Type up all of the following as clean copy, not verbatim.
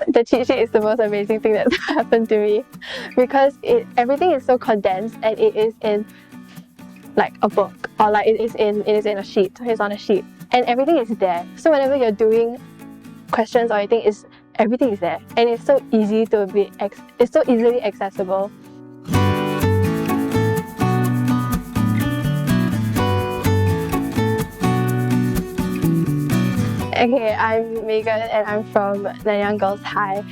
The cheat sheet is the most amazing thing that's happened to me, because everything is so condensed, and it is in like a book, or like it is in a sheet. It's on a sheet, and everything is there. So whenever you're doing questions or anything, everything is there, and it's so easy to be it's so easily accessible. Okay, I'm Megan, and I'm from Nanyang Girls High.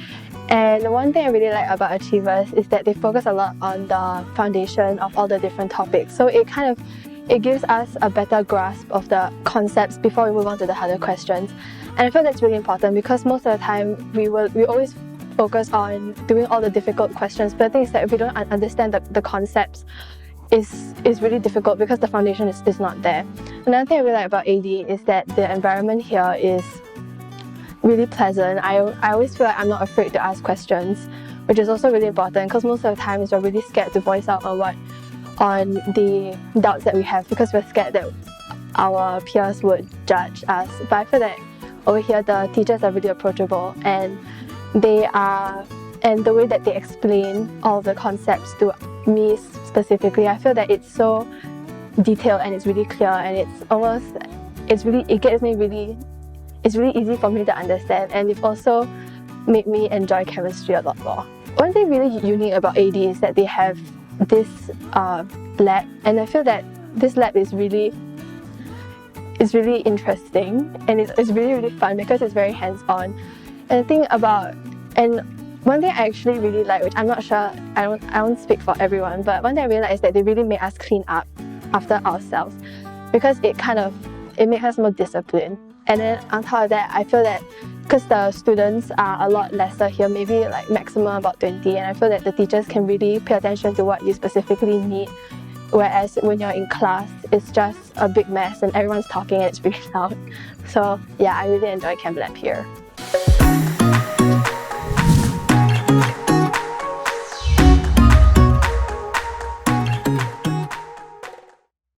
And one thing I really like about Achievers is that they focus a lot on the foundation of all the different topics. So it gives us a better grasp of the concepts before we move on to the harder questions. And I feel that's really important, because most of the time we always focus on doing all the difficult questions, but the thing is that if we don't understand the concepts, is really difficult because the foundation is not there. Another thing I really like about AD is that the environment here is really pleasant. I always feel like I'm not afraid to ask questions, which is also really important, because most of the time we're really scared to voice out on the doubts that we have, because we're scared that our peers would judge us. But I feel that over here the teachers are really approachable, and the way that they explain all the concepts to me specifically, I feel that it's so detailed and it's really clear, and it's really easy for me to understand, and it also made me enjoy chemistry a lot more. One thing really unique about AD is that they have this lab, and I feel that this lab is really interesting, and it's really fun because it's very hands-on. And one thing I actually really like, which I'm not sure, I won't speak for everyone, but one thing I really like is that they really make us clean up after ourselves, because it makes us more disciplined. And then on top of that, I feel that because the students are a lot lesser here, maybe like maximum about 20, and I feel that the teachers can really pay attention to what you specifically need, whereas when you're in class, it's just a big mess and everyone's talking and it's really loud. So yeah, I really enjoy Chem Lab here.